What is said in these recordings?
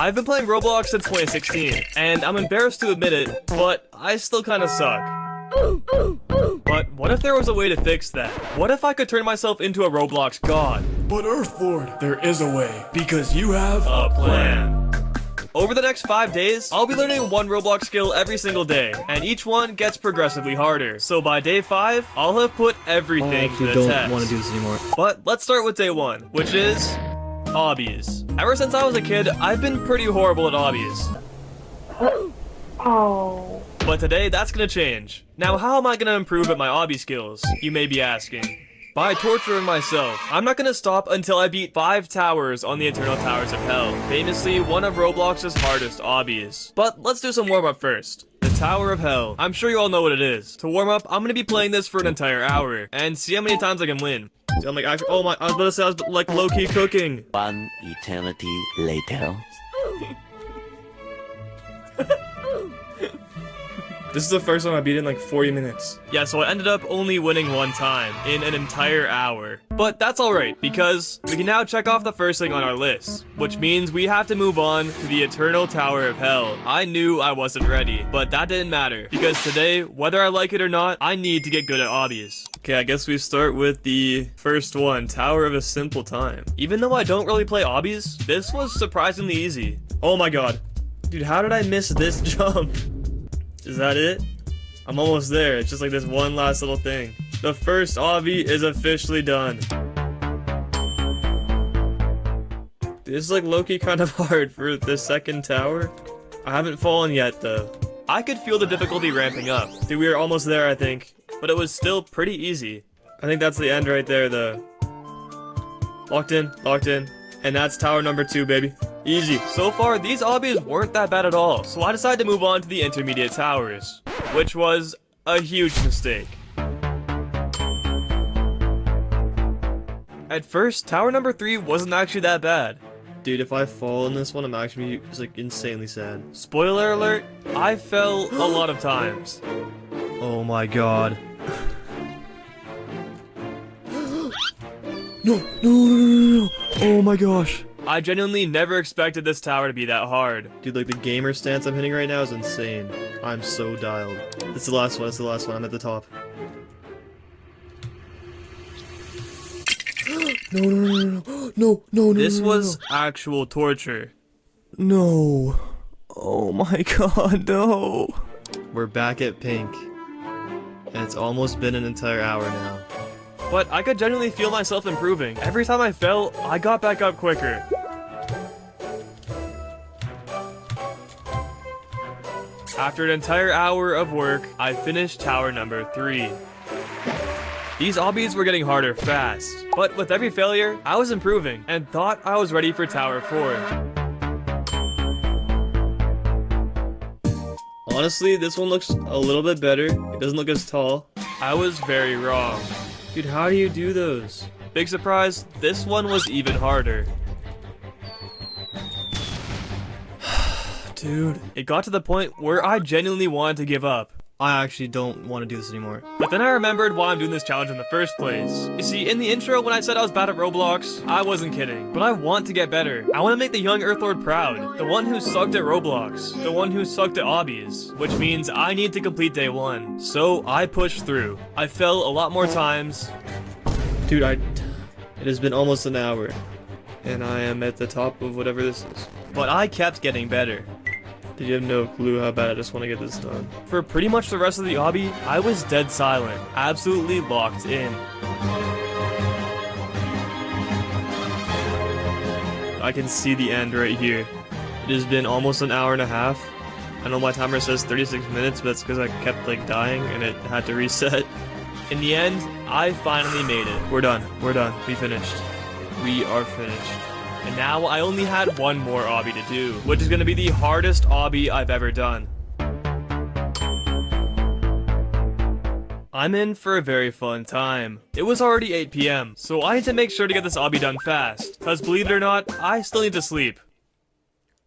I've been playing Roblox since 2016, and I'm embarrassed to admit it, but I still kinda suck. But what if there was a way to fix that? What if I could turn myself into a Roblox god? But Earthlord, there is a way, because you have A plan. Over the next 5 days, I'll be learning one Roblox skill every single day, and each one gets progressively harder. So by day 5, I'll have put everything to the test. I don't want to do this anymore. But let's start with day 1, which is obbies. Ever since I was a kid, I've been pretty horrible at obbies. Oh. But today, that's gonna change. Now, how am I gonna improve at my obby skills, you may be asking? By torturing myself. I'm not gonna stop until I beat 5 towers on the Eternal Towers of Hell, famously one of Roblox's hardest obbies. But let's do some warm-up first. The Tower of Hell. I'm sure you all know what it is. To warm up, I'm gonna be playing this for an entire hour, and see how many times I can win. See, I'm like, oh my, I was about to say I was like low-key cooking. One eternity later. This is the first time I beat in like 40 minutes. Yeah, so I ended up only winning 1 time in an entire hour. But that's alright, because we can now check off the first thing on our list, which means we have to move on to the Eternal Tower of Hell. I knew I wasn't ready, but that didn't matter, because today, whether I like it or not, I need to get good at obbies. Okay, I guess we start with the first one, Tower of a Simple Time. Even though I don't really play obbies, this was surprisingly easy. Oh my god. Dude, how did I miss this jump? Is that it? I'm almost there. It's just like this one last little thing. The first obby is officially done. This is like low-key kind of hard for the second tower. I haven't fallen yet though. I could feel the difficulty ramping up. Dude, we were almost there, I think. But it was still pretty easy. I think that's the end right there though. Locked in. And that's tower number 2, baby. Easy. So far, these obbies weren't that bad at all, so I decided to move on to the intermediate towers, which was a huge mistake. At first, tower number 3 wasn't actually that bad. Dude, if I fall in this one, I'm actually just like insanely sad. Spoiler alert, I fell a lot of times. Oh my god. No. Oh my gosh. I genuinely never expected this tower to be that hard. Dude, like the gamer stance I'm hitting right now is insane. I'm so dialed. It's the last one, I'm at the top. No. This was actual torture. No. Oh my god, no. We're back at pink. And it's almost been an entire hour now. But I could genuinely feel myself improving. Every time I fell, I got back up quicker. After an entire hour of work, I finished tower number 3. These obbies were getting harder fast, but with every failure, I was improving and thought I was ready for tower 4. Honestly, this one looks a little bit better. It doesn't look as tall. I was very wrong. Dude, how do you do those? Big surprise, this one was even harder. Dude, it got to the point where I genuinely wanted to give up. I actually don't want to do this anymore. But then I remembered why I'm doing this challenge in the first place. You see, in the intro when I said I was bad at Roblox, I wasn't kidding. But I want to get better. I want to make the young Earthlord proud. The one who sucked at Roblox. The one who sucked at obbies. Which means I need to complete day 1. So I pushed through. I fell a lot more times. Dude, it has been almost an hour. And I am at the top of whatever this is. But I kept getting better. Did you have no clue how bad I just want to get this done? For pretty much the rest of the obby, I was dead silent, absolutely locked in. I can see the end right here. It has been almost an hour and a half. I know my timer says 36 minutes, but that's because I kept like dying and it had to reset. In the end, I finally made it. We're done. We finished. We are finished. And now I only had one more obby to do, which is going to be the hardest obby I've ever done. I'm in for a very fun time. It was already 8 PM, so I need to make sure to get this obby done fast, cause believe it or not, I still need to sleep.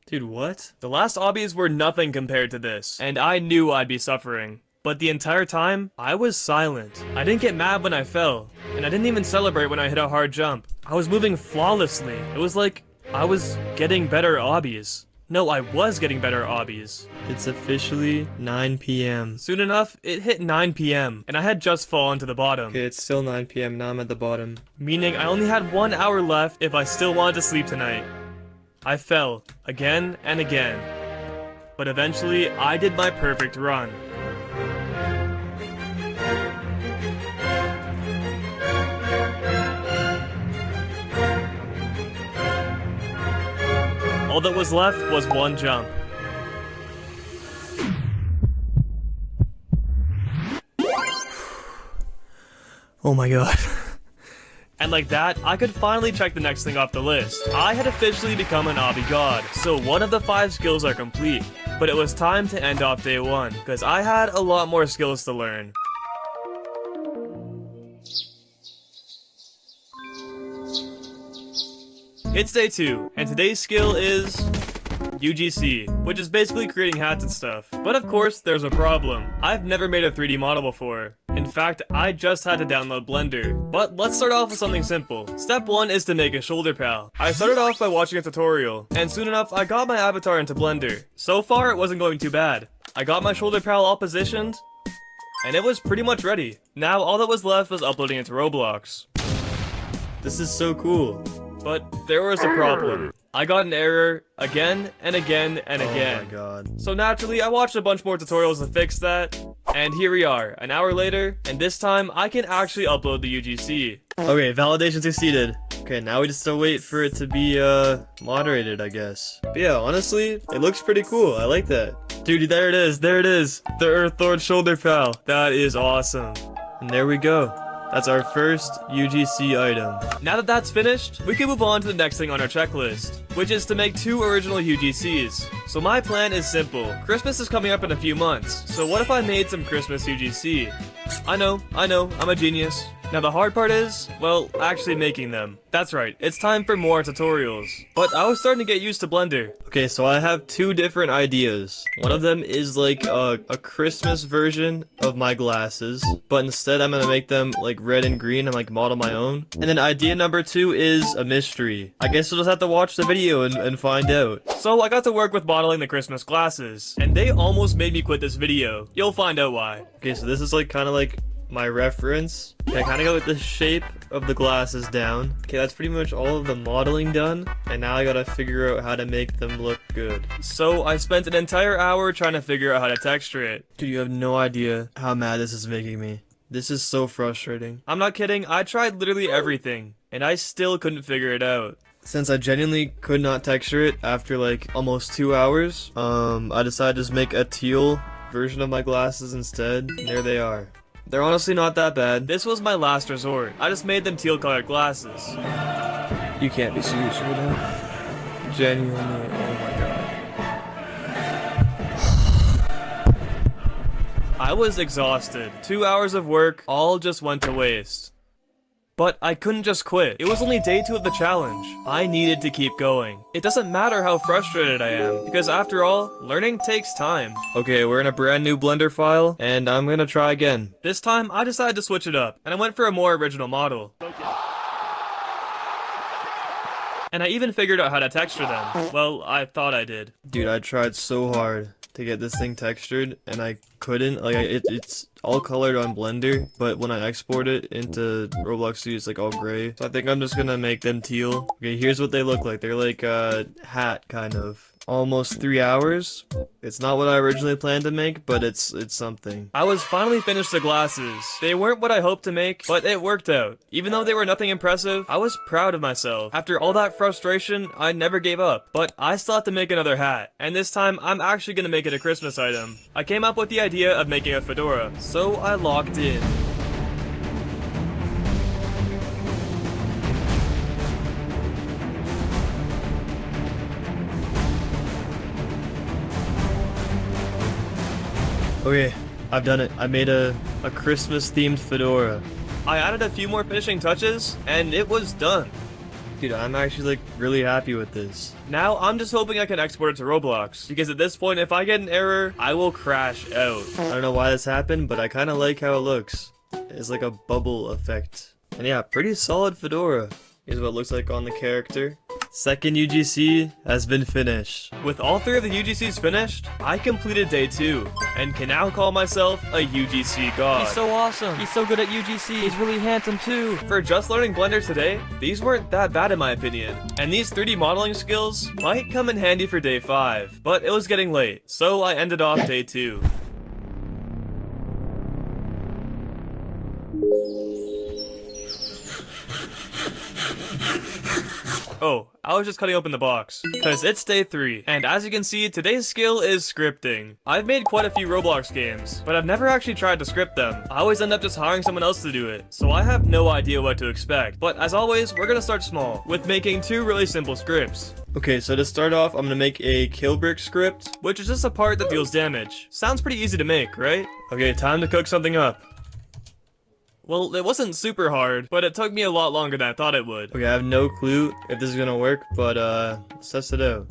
Dude, what? The last obbies were nothing compared to this, and I knew I'd be suffering. But the entire time, I was silent. I didn't get mad when I fell, and I didn't even celebrate when I hit a hard jump. I was moving flawlessly. It was like I was getting better obbies. No, I was getting better at obbies. It's officially 9 p.m. Soon enough, it hit 9 p.m. and I had just fallen to the bottom. Okay, it's still 9 p.m. Now I'm at the bottom. Meaning I only had 1 hour left if I still wanted to sleep tonight. I fell again and again. But eventually, I did my perfect run. All that was left was one jump. Oh my god. And like that, I could finally check the next thing off the list. I had officially become an obby god, so one of the 5 skills are complete. But it was time to end off day 1, because I had a lot more skills to learn. It's day 2, and today's skill is UGC, which is basically creating hats and stuff. But of course, there's a problem. I've never made a 3D model before. In fact, I just had to download Blender. But let's start off with something simple. Step 1 is to make a shoulder pal. I started off by watching a tutorial, and soon enough I got my avatar into Blender. So far, it wasn't going too bad. I got my shoulder pal all positioned, and it was pretty much ready. Now all that was left was uploading it to Roblox. This is so cool. But there was a problem. I got an error again and again and again. Oh my god. So naturally, I watched a bunch more tutorials to fix that. And here we are, an hour later, and this time I can actually upload the UGC. Okay, validation succeeded. Okay, now we just still wait for it to be, moderated, I guess. But yeah, honestly, it looks pretty cool. I like that. Dude, there it is, there it is. The Earth Lord shoulder pal. That is awesome. And there we go. That's our first UGC item. Now that that's finished, we can move on to the next thing on our checklist, which is to make 2 original UGCs. So my plan is simple. Christmas is coming up in a few months, so what if I made some Christmas UGC? I know, I'm a genius. Now the hard part is, well, actually making them. That's right, it's time for more tutorials. But I was starting to get used to Blender. Okay, so I have 2 different ideas. One of them is like a Christmas version of my glasses, but instead I'm gonna make them like red and green and like model my own. And then idea number 2 is a mystery. I guess you'll just have to watch the video and find out. So I got to work with modeling the Christmas glasses, and they almost made me quit this video. You'll find out why. Okay, so this is like kind of like my reference. Okay, I kind of got with the shape of the glasses down. Okay, that's pretty much all of the modeling done, and now I gotta figure out how to make them look good. So I spent an entire hour trying to figure out how to texture it. Dude, you have no idea how mad this is making me. This is so frustrating. I'm not kidding, I tried literally everything, and I still couldn't figure it out. Since I genuinely could not texture it after like almost 2 hours, I decided to just make a teal version of my glasses instead, and there they are. They're honestly not that bad. This was my last resort. I just made them teal colored glasses. You can't be serious right now. Genuinely, oh my god. I was exhausted. 2 hours of work all just went to waste. But I couldn't just quit. It was only day 2 of the challenge. I needed to keep going. It doesn't matter how frustrated I am, because after all, learning takes time. Okay, we're in a brand new Blender file, and I'm gonna try again. This time, I decided to switch it up, and I went for a more original model. And I even figured out how to texture them. Well, I thought I did. Dude, I tried so hard to get this thing textured, and I couldn't. Like, it's all colored on Blender, but when I export it into Roblox Studio, it's like all gray. So I think I'm just gonna make them teal. Okay, here's what they look like. They're like a hat, kind of. Almost 3 hours. It's not what I originally planned to make, but it's something. I was finally finished the glasses. They weren't what I hoped to make, but it worked out. Even though they were nothing impressive, I was proud of myself. After all that frustration, I never gave up. But I still have to make another hat, and this time I'm actually gonna make it a Christmas item. I came up with the idea of making a fedora, so I logged in. Okay, I've done it. I made a Christmas-themed fedora. I added a few more finishing touches, and it was done. Dude, I'm actually like really happy with this. Now, I'm just hoping I can export it to Roblox, because at this point, if I get an error, I will crash out. I don't know why this happened, but I kind of like how it looks. It's like a bubble effect. And yeah, pretty solid fedora. Here's what it looks like on the character. Second UGC has been finished. With all 3 of the UGCs finished, I completed day 2, and can now call myself a UGC god. He's so awesome. He's so good at UGC. He's really handsome too. For just learning Blender today, these weren't that bad in my opinion, and these 3D modeling skills might come in handy for day 5, but it was getting late, so I ended off day 2. Oh, I was just cutting open the box, cause it's day 3, and as you can see, today's skill is scripting. I've made quite a few Roblox games, but I've never actually tried to script them. I always end up just hiring someone else to do it, so I have no idea what to expect. But as always, we're gonna start small, with making 2 really simple scripts. Okay, so to start off, I'm gonna make a kill brick script, which is just a part that deals damage. Sounds pretty easy to make, right? Okay, time to cook something up. Well, it wasn't super hard, but it took me a lot longer than I thought it would. Okay, I have no clue if this is gonna work, but let's test it out.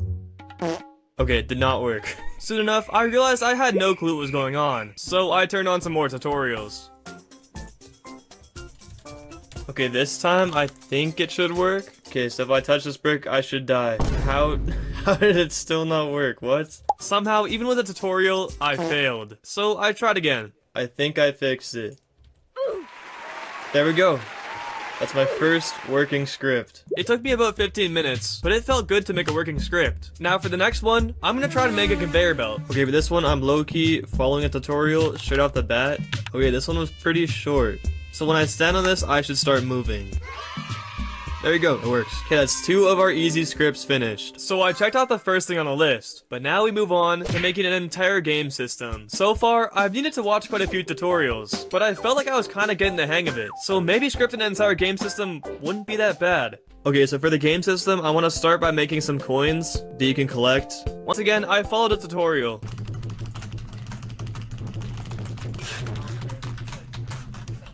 Okay, it did not work. Soon enough, I realized I had no clue what was going on, so I turned on some more tutorials. Okay, this time I think it should work. Okay, so if I touch this brick, I should die. How did it still not work? What? Somehow, even with a tutorial, I failed. So I tried again. I think I fixed it. There we go. That's my first working script. It took me about 15 minutes, but it felt good to make a working script. Now for the next one, I'm gonna try to make a conveyor belt. Okay, for this one, I'm low-key following a tutorial straight off the bat. Okay, this one was pretty short. So when I stand on this, I should start moving. There you go, it works. Okay, that's 2 of our easy scripts finished. So I checked out the first thing on the list, but now we move on to making an entire game system. So far, I've needed to watch quite a few tutorials, but I felt like I was kinda getting the hang of it. So maybe scripting an entire game system wouldn't be that bad. Okay, so for the game system, I want to start by making some coins that you can collect. Once again, I followed a tutorial.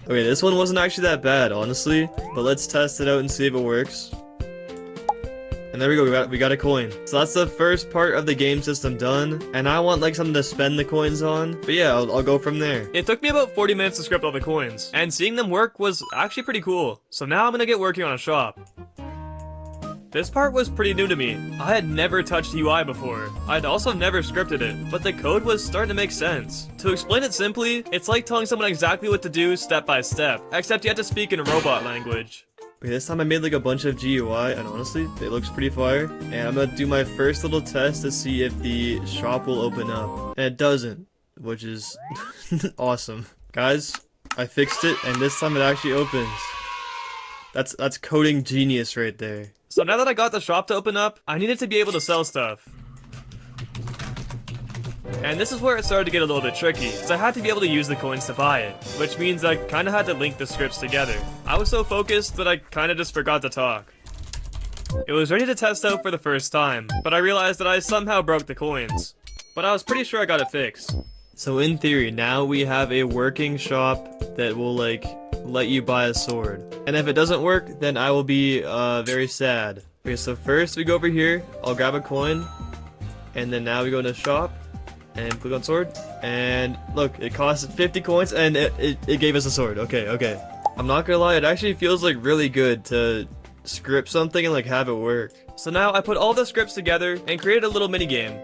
Okay, this one wasn't actually that bad, honestly, but let's test it out and see if it works. And there we go, we got a coin. So that's the first part of the game system done, and I want like something to spend the coins on, but yeah, I'll go from there. It took me about 40 minutes to script all the coins, and seeing them work was actually pretty cool. So now I'm gonna get working on a shop. This part was pretty new to me. I had never touched UI before. I'd also never scripted it, but the code was starting to make sense. To explain it simply, it's like telling someone exactly what to do step by step, except you have to speak in a robot language. Okay, this time I made like a bunch of GUI, and honestly, it looks pretty fire. And I'm gonna do my first little test to see if the shop will open up. And it doesn't, which is awesome. Guys, I fixed it, and this time it actually opens. That's coding genius right there. So now that I got the shop to open up, I needed to be able to sell stuff. And this is where it started to get a little bit tricky, because I had to be able to use the coins to buy it, which means I kinda had to link the scripts together. I was so focused that I kinda just forgot to talk. It was ready to test out for the first time, but I realized that I somehow broke the coins. But I was pretty sure I got it fixed. So in theory, now we have a working shop that will like let you buy a sword. And if it doesn't work, then I will be very sad. Okay, so first we go over here, I'll grab a coin, and then now we go to shop, and click on sword, and look, it costs 50 coins, and it gave us a sword. Okay. I'm not gonna lie, it actually feels like really good to script something and like have it work. So now I put all the scripts together and created a little mini game.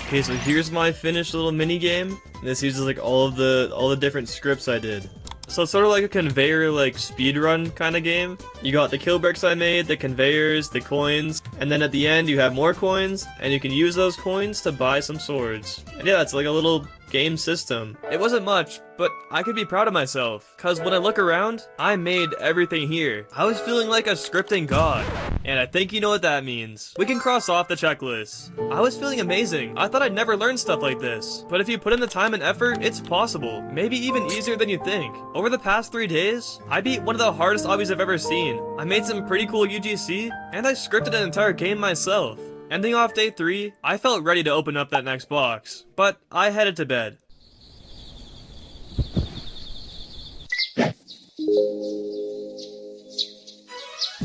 Okay, so here's my finished little mini game. This uses like all the different scripts I did. So it's sort of like a conveyor, like speedrun kind of game. You got the kill bricks I made, the conveyors, the coins, and then at the end you have more coins, and you can use those coins to buy some swords. And yeah, it's like a little game system. It wasn't much, but I could be proud of myself, cause when I look around, I made everything here. I was feeling like a scripting god, and I think you know what that means. We can cross off the checklist. I was feeling amazing. I thought I'd never learn stuff like this, but if you put in the time and effort, it's possible. Maybe even easier than you think. Over the past 3 days, I beat one of the hardest obbies I've ever seen. I made some pretty cool UGC, and I scripted an entire game myself. Ending off day 3, I felt ready to open up that next box, but I headed to bed.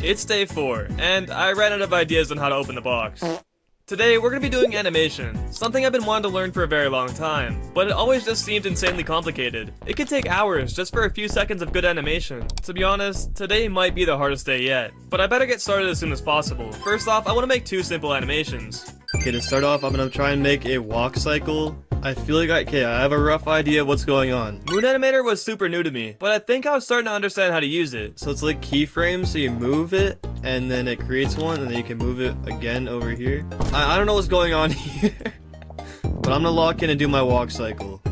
It's day 4, and I ran out of ideas on how to open the box. Today, we're gonna be doing animation, something I've been wanting to learn for a very long time, but it always just seemed insanely complicated. It could take hours just for a few seconds of good animation. To be honest, today might be the hardest day yet, but I better get started as soon as possible. First off, I want to make 2 simple animations. Okay, to start off, I'm gonna try and make a walk cycle. I feel like I have a rough idea of what's going on. Moon Animator was super new to me, but I think I was starting to understand how to use it. So it's like keyframes, so you move it, and then it creates one, and then you can move it again over here. I don't know what's going on here. But I'm gonna lock in and do my walk cycle.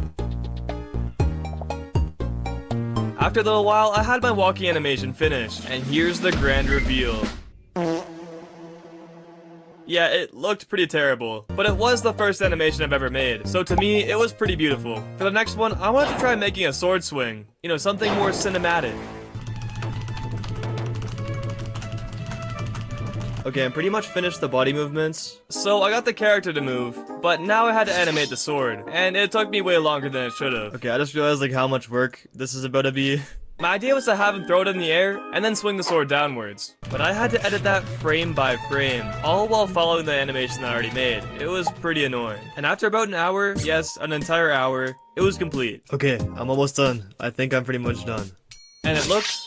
After a little while, I had my walking animation finished, and here's the grand reveal. Yeah, it looked pretty terrible, but it was the first animation I've ever made, so to me, it was pretty beautiful. For the next one, I wanted to try making a sword swing. You know, something more cinematic. Okay, I'm pretty much finished the body movements. So I got the character to move, but now I had to animate the sword, and it took me way longer than it should have. Okay, I just realized like how much work this is about to be. My idea was to have him throw it in the air, and then swing the sword downwards. But I had to edit that frame by frame, all while following the animation I already made. It was pretty annoying. And after about an hour, yes, an entire hour, it was complete. Okay, I'm almost done. I think I'm pretty much done. And it looks,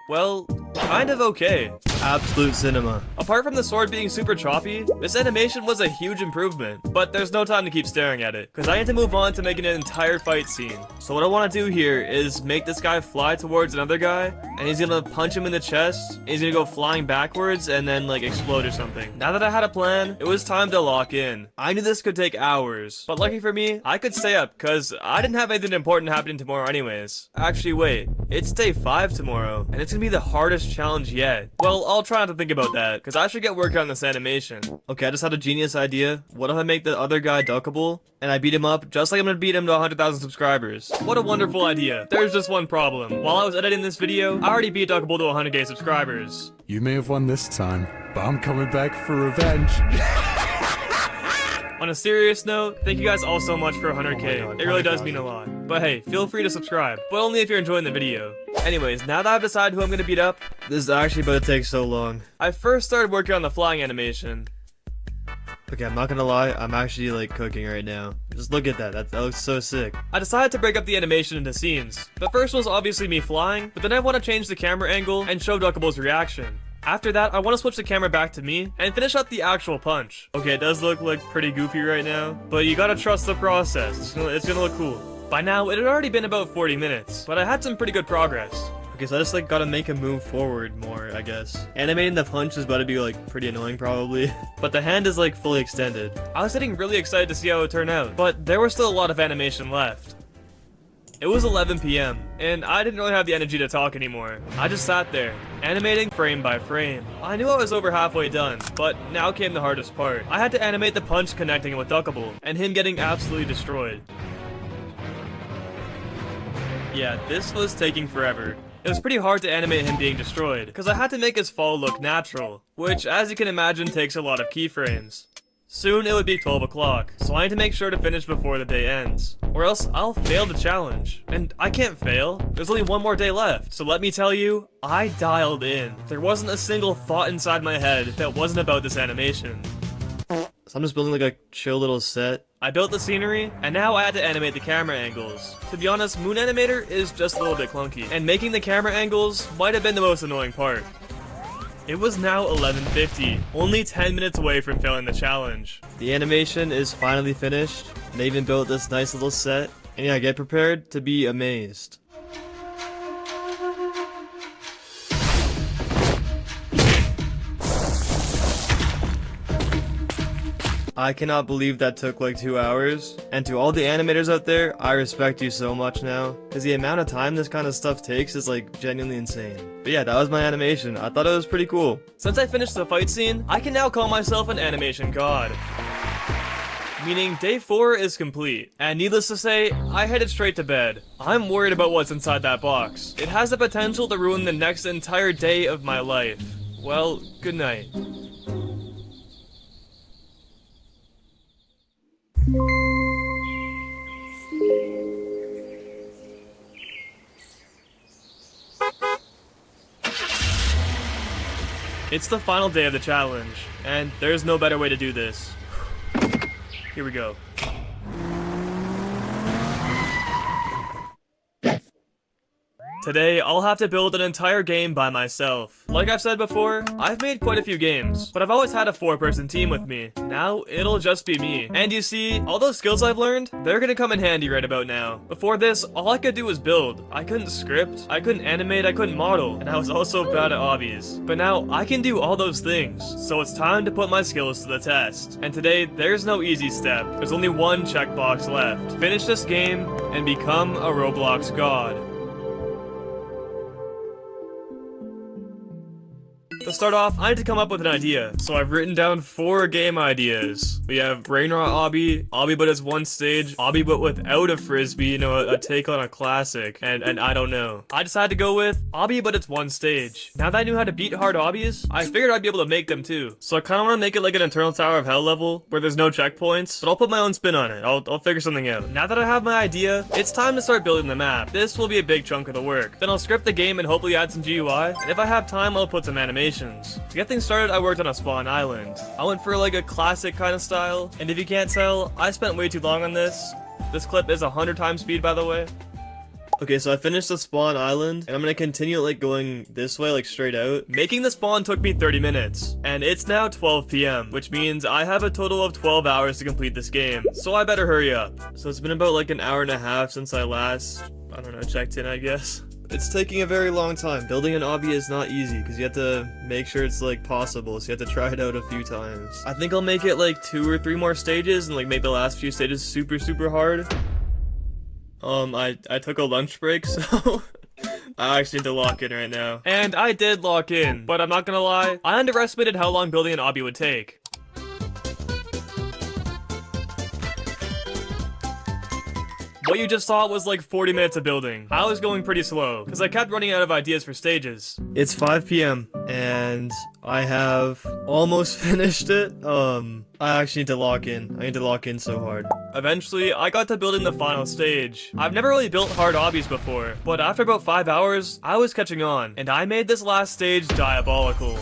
well, kind of okay. Absolute cinema. Apart from the sword being super choppy, this animation was a huge improvement, but there's no time to keep staring at it, because I need to move on to making an entire fight scene. So what I want to do here is make this guy fly towards another guy, and he's gonna punch him in the chest, and he's gonna go flying backwards and then like explode or something. Now that I had a plan, it was time to lock in. I knew this could take hours, but lucky for me, I could stay up, because I didn't have anything important happening tomorrow anyways. Actually wait, it's day 5 tomorrow, and it's gonna be the hardest challenge yet. Well, I'll try not to think about that, because I should get working on this animation. Okay, I just had a genius idea. What if I make the other guy duckable, and I beat him up just like I'm gonna beat him to 100,000 subscribers? What a wonderful idea. There's just one problem. While I was editing this video, I already beat Duckable to 100k subscribers. You may have won this time, but I'm coming back for revenge. On a serious note, thank you guys all so much for 100k. Oh my God, It really does mean a lot. But hey, feel free to subscribe, but only if you're enjoying the video. Anyways, now that I've decided who I'm gonna beat up, This is actually about to take so long. I first started working on the flying animation. Okay, I'm not gonna lie, I'm actually like cooking right now. Just look at that, that looks so sick. I decided to break up the animation into scenes. The first was obviously me flying, but then I want to change the camera angle and show Duckable's reaction. After that, I want to switch the camera back to me and finish up the actual punch. Okay, it does look like pretty goofy right now, but you gotta trust the process. It's gonna look cool. By now, it had already been about 40 minutes, but I had some pretty good progress. Okay, so I just like gotta make him move forward more, I guess. Animating the punch is about to be like pretty annoying probably. But the hand is like fully extended. I was getting really excited to see how it would turn out, but there was still a lot of animation left. It was 11 p.m., and I didn't really have the energy to talk anymore. I just sat there, animating frame by frame. I knew I was over halfway done, but now came the hardest part. I had to animate the punch connecting with Duckable, and him getting absolutely destroyed. Yeah, this was taking forever. It was pretty hard to animate him being destroyed, because I had to make his fall look natural, which, as you can imagine, takes a lot of keyframes. Soon it would be 12 o'clock, so I need to make sure to finish before the day ends, or else I'll fail the challenge. And I can't fail, there's only one more day left, so let me tell you, I dialed in. There wasn't a single thought inside my head that wasn't about this animation. So I'm just building like a chill little set. I built the scenery, and now I had to animate the camera angles. To be honest, Moon Animator is just a little bit clunky, and making the camera angles might have been the most annoying part. It was now 11:50, only 10 minutes away from failing the challenge. The animation is finally finished, and they even built this nice little set. And yeah, get prepared to be amazed. I cannot believe that took like 2 hours. And to all the animators out there, I respect you so much now. Because the amount of time this kind of stuff takes is like genuinely insane. But yeah, that was my animation. I thought it was pretty cool. Since I finished the fight scene, I can now call myself an animation god. Meaning day 4 is complete. And needless to say, I headed straight to bed. I'm worried about what's inside that box. It has the potential to ruin the next entire day of my life. Well, good night. It's the final day of the challenge, and there's no better way to do this. Here we go. Today, I'll have to build an entire game by myself. Like I've said before, I've made quite a few games, but I've always had a 4-person team with me. Now, it'll just be me. And you see, all those skills I've learned, they're gonna come in handy right about now. Before this, all I could do was build. I couldn't script, I couldn't animate, I couldn't model, and I was also bad at obbies. But now, I can do all those things, so it's time to put my skills to the test. And today, there's no easy step. There's only one checkbox left. Finish this game, and become a Roblox god. To start off, I need to come up with an idea, so I've written down 4 game ideas. We have Brainrot Obby, Obby but it's one stage, Obby but without a frisbee, you know, a take on a classic, and I don't know. I decided to go with Obby but it's one stage. Now that I knew how to beat hard obbies, I figured I'd be able to make them too. So I kinda wanna make it like an Eternal Tower of Hell level, where there's no checkpoints, but I'll put my own spin on it. I'll figure something out. Now that I have my idea, it's time to start building the map. This will be a big chunk of the work. Then I'll script the game and hopefully add some GUI, and if I have time, I'll put some animation. To get things started, I worked on a spawn island. I went for like a classic kind of style, and if you can't tell, I spent way too long on this. This clip is 100 times speed, by the way. Okay, so I finished the spawn island, and I'm gonna continue like going this way, like straight out. Making the spawn took me 30 minutes, and it's now 12 p.m., which means I have a total of 12 hours to complete this game, so I better hurry up. So it's been about like an hour and a half since I last, I don't know, checked in, I guess. It's taking a very long time. Building an obby is not easy because you have to make sure it's like possible, so you have to try it out a few times. I think I'll make it like 2 or 3 more stages and like make the last few stages super hard. I took a lunch break, so I actually need to lock in right now. And I did lock in, but I'm not gonna lie, I underestimated how long building an obby would take. What you just saw was like 40 minutes of building. I was going pretty slow, because I kept running out of ideas for stages. It's 5 p.m. and I have almost finished it. I actually need to lock in. I need to lock in so hard. Eventually, I got to building the final stage. I've never really built hard obbies before, but after about 5 hours, I was catching on, and I made this last stage diabolical.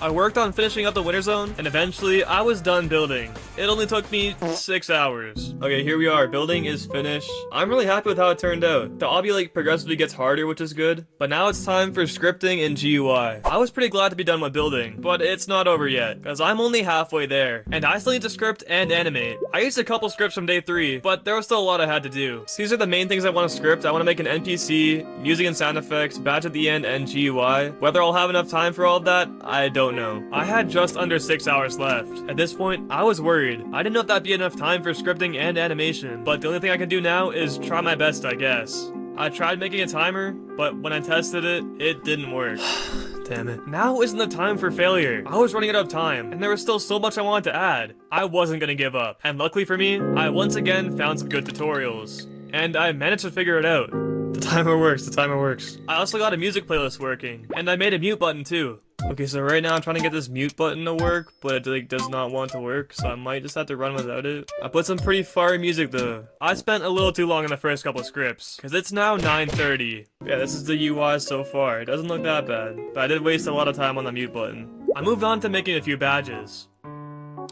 I worked on finishing up the winter zone, and eventually, I was done building. It only took me 6 hours. Okay, here we are. Building is finished. I'm really happy with how it turned out. The obby like progressively gets harder, which is good. But now it's time for scripting and GUI. I was pretty glad to be done with building, but it's not over yet, because I'm only halfway there. And I still need to script and animate. I used a couple scripts from day 3, but there was still a lot I had to do. So these are the main things I want to script. I want to make an NPC, music and sound effects, badge at the end, and GUI. Whether I'll have enough time for all of that, I don't know. I had just under 6 hours left. At this point, I was worried. I didn't know if that'd be enough time for scripting and animation, but the only thing I can do now is try my best, I guess. I tried making a timer, but when I tested it, it didn't work. Damn it. Now isn't the time for failure. I was running out of time, and there was still so much I wanted to add. I wasn't gonna give up, and luckily for me, I once again found some good tutorials. And I managed to figure it out. The timer works, the timer works. I also got a music playlist working, and I made a mute button too. Okay, so right now I'm trying to get this mute button to work, but it like does not want to work, so I might just have to run without it. I put some pretty fire music though. I spent a little too long in the first couple scripts, because it's now 9:30. Yeah, this is the UI so far. It doesn't look that bad, but I did waste a lot of time on the mute button. I moved on to making a few badges.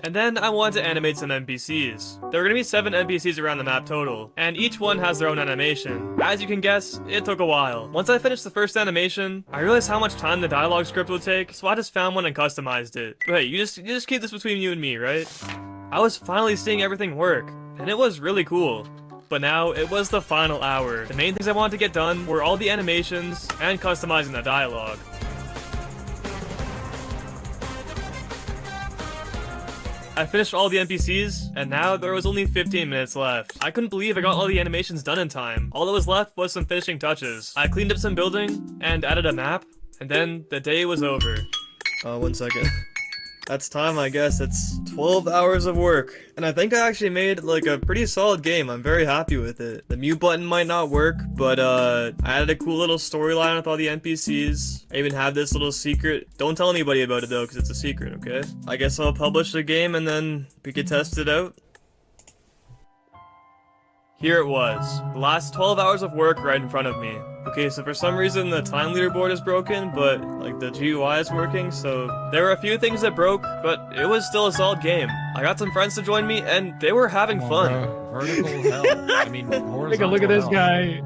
And then I wanted to animate some NPCs. There were gonna be 7 NPCs around the map total, and each one has their own animation. As you can guess, it took a while. Once I finished the first animation, I realized how much time the dialogue script would take, so I just found one and customized it. But hey, you just keep this between you and me, right? I was finally seeing everything work, and it was really cool. But now, it was the final hour. The main things I wanted to get done were all the animations and customizing the dialogue. I finished all the NPCs, and now there was only 15 minutes left. I couldn't believe I got all the animations done in time. All that was left was some finishing touches. I cleaned up some building, and added a map, and then the day was over. 1 second. That's time, I guess. It's 12 hours of work. And I think I actually made like a pretty solid game. I'm very happy with it. The mute button might not work, but I added a cool little storyline with all the NPCs. I even have this little secret. Don't tell anybody about it though, because it's a secret, okay? I guess I'll publish the game and then we can test it out. Here it was. The last 12 hours of work right in front of me. Okay, Okay, so for some reason the time leaderboard is broken, but like the GUI is working, so there were a few things that broke, but it was still a solid game. I got some friends to join me, and they were having fun. Vertical hell. I mean, horizontal Take a look at this hell. guy.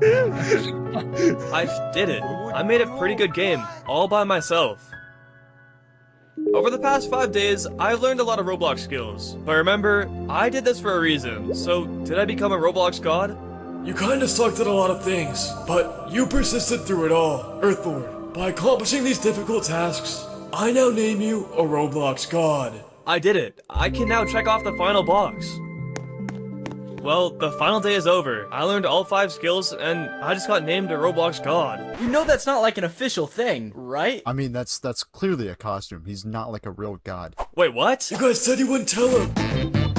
I did it. I made a pretty good game, all by myself. Over the past 5 days, I've learned a lot of Roblox skills. But remember, I did this for a reason, so did I become a Roblox god? You kinda sucked at a lot of things, but you persisted through it all, Earthlord. By accomplishing these difficult tasks, I now name you a Roblox god. I did it. I can now check off the final box. Well, the final day is over. I learned all 5 skills, and I just got named a Roblox god. You know that's not like an official thing, right? I mean, that's clearly a costume. He's not like a real god. Wait, what? You guys said you wouldn't tell him.